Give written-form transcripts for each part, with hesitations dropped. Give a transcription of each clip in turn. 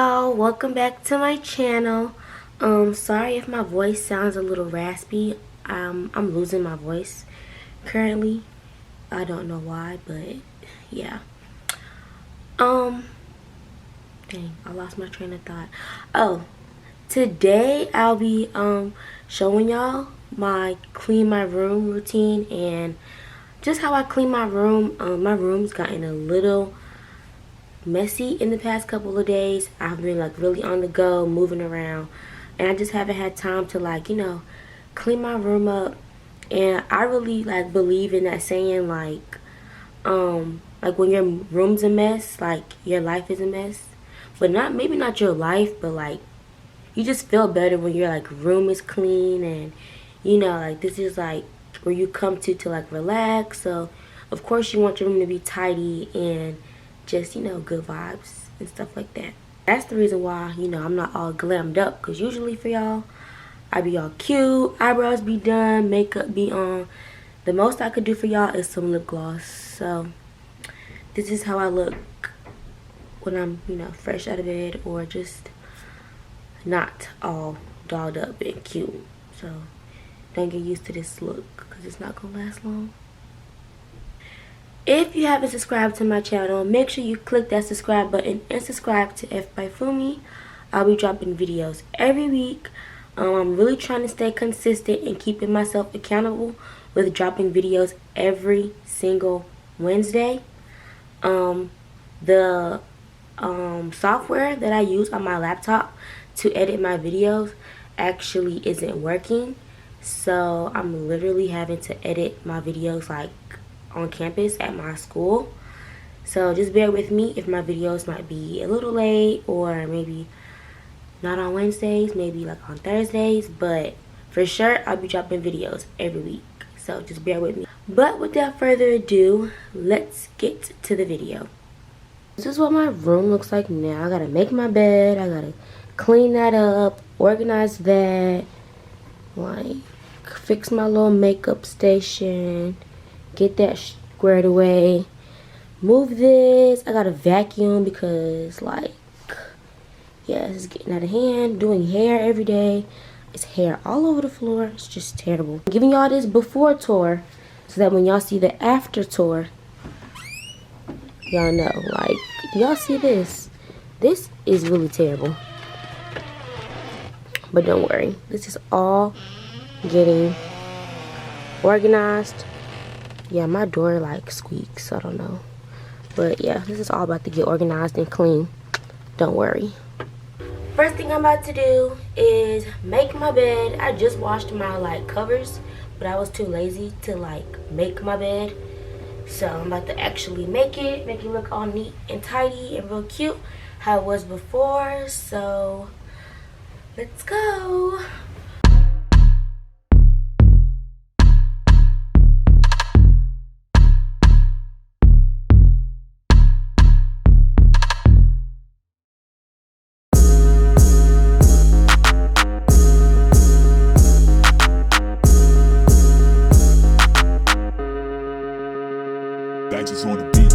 Hello, welcome back to my channel. Sorry if my voice sounds a little raspy. I'm losing my voice currently. I don't know why, but yeah. Dang, I lost my train of thought. Oh, today I'll be showing y'all my clean my room routine and just how I clean my room. My room's gotten a little messy in the past couple of days. I've been like really on the go, moving around, and I just haven't had time to clean my room up. And I really believe in that saying, like when your room's a mess, like your life is a mess. But maybe not your life, but like you just feel better when your room is clean, and this is like where you come to like relax. So of course you want your room to be tidy and just good vibes and stuff like that. That's the reason why I'm not all glammed up, because usually for y'all I be all cute, eyebrows be done, makeup be on. The most I could do for y'all is some lip gloss. So this is how I look when I'm fresh out of bed, or just not all dolled up and cute. So don't get used to this look, because it's not gonna last long. If you haven't subscribed to my channel, make sure you click that subscribe button and subscribe to Everything.Hopefully. I'll be dropping videos every week. I'm really trying to stay consistent and keeping myself accountable with dropping videos every single Wednesday. The software that I use on my laptop to edit my videos actually isn't working. So I'm literally having to edit my videos on campus at my school. So just bear with me if my videos might be a little late, or maybe not on Wednesdays, maybe on Thursdays, but for sure I'll be dropping videos every week. So just bear with me. But without further ado, let's get to the video. This is what my room looks like now. I gotta make my bed, I gotta clean that up, organize that, fix my little makeup station, get that squared away, move this. I gotta vacuum because yeah, it's getting out of hand. Doing hair every day, it's hair all over the floor. It's just terrible. I'm giving y'all this before tour so that when y'all see the after tour, y'all know, do y'all see this? This is really terrible. But don't worry, this is all getting organized. Yeah, my door squeaks, I don't know. But yeah, this is all about to get organized and clean. Don't worry. First thing I'm about to do is make my bed. I just washed my covers, but I was too lazy to make my bed. So I'm about to actually make it look all neat and tidy and real cute how it was before. So let's go. Badges on the beat.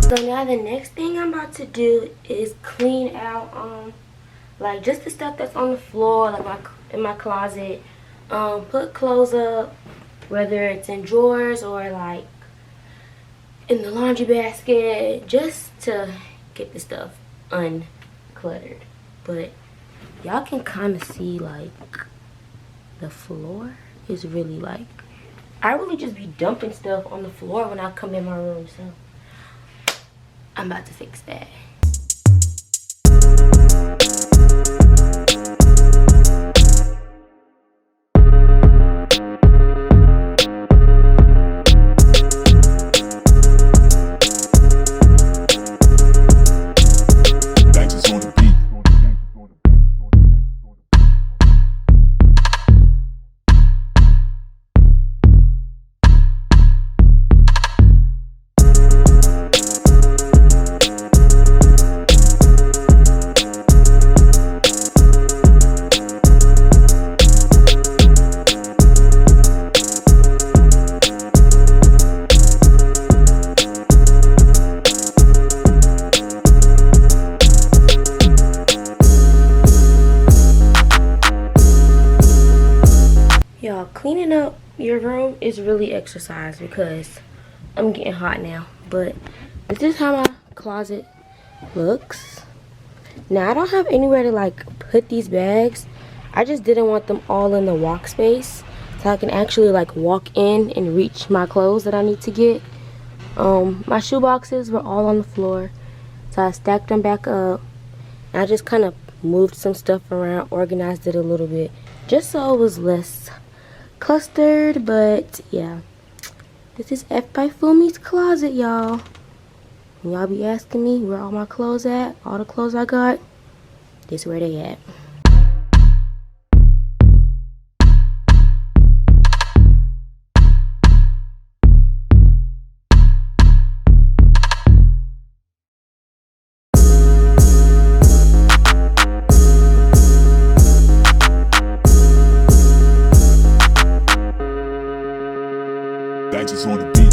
So now the next thing I'm about to do is clean out just the stuff that's on the floor, in my closet. Put clothes up, whether it's in drawers or in the laundry basket, just to get the stuff uncluttered. But y'all can kind of see the floor is really I really just be dumping stuff on the floor when I come in my room. So I'm about to fix that. cleaning up your room is really exercise because I'm getting hot now. But this is how my closet looks. Now I don't have anywhere to like put these bags. I just didn't want them all in the walk space, so I can actually like walk in and reach my clothes that I need to get. My shoe boxes were all on the floor, so I stacked them back up. And I just kind of moved some stuff around, organized it a little bit, just so it was less clustered. But yeah, this is F by Fumi's closet, y'all. And y'all be asking me where all my clothes at, all the clothes I got, this where they at. Badges on the beat.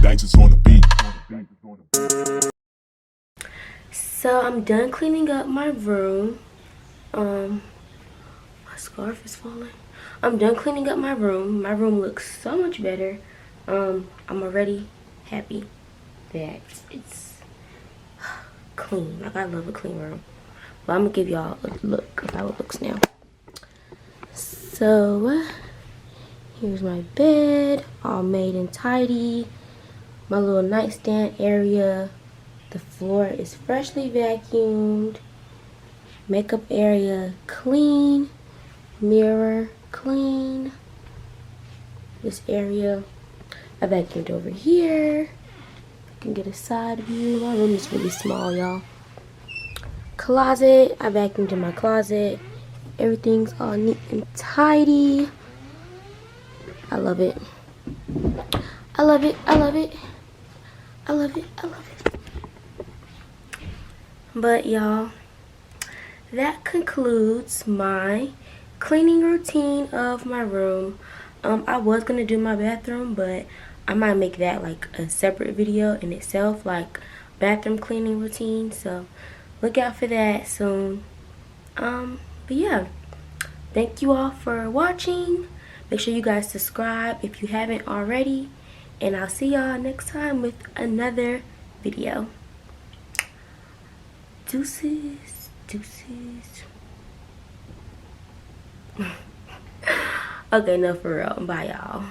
Badges on the beat. So I'm done cleaning up my room. My scarf is falling. I'm done cleaning up my room. My room looks so much better. I'm already happy that it's clean. Like, I love a clean room. But I'm gonna give y'all a look of how it looks now. So here's my bed, all made and tidy. My little nightstand area. The floor is freshly vacuumed. Makeup area clean. Mirror clean. This area I vacuumed over here. You can get a side view. My room is really small, y'all. Closet, I vacuumed in my closet. Everything's all neat and tidy. I love it. I love it. I love it. I love it. I love it. But y'all, that concludes my cleaning routine of my room. I was gonna do my bathroom, but I might make that like a separate video in itself, like bathroom cleaning routine. So look out for that soon. But yeah, thank you all for watching. Make sure you guys subscribe if you haven't already, and I'll see y'all next time with another video. Deuces, deuces. Okay, no, for real. Bye, y'all.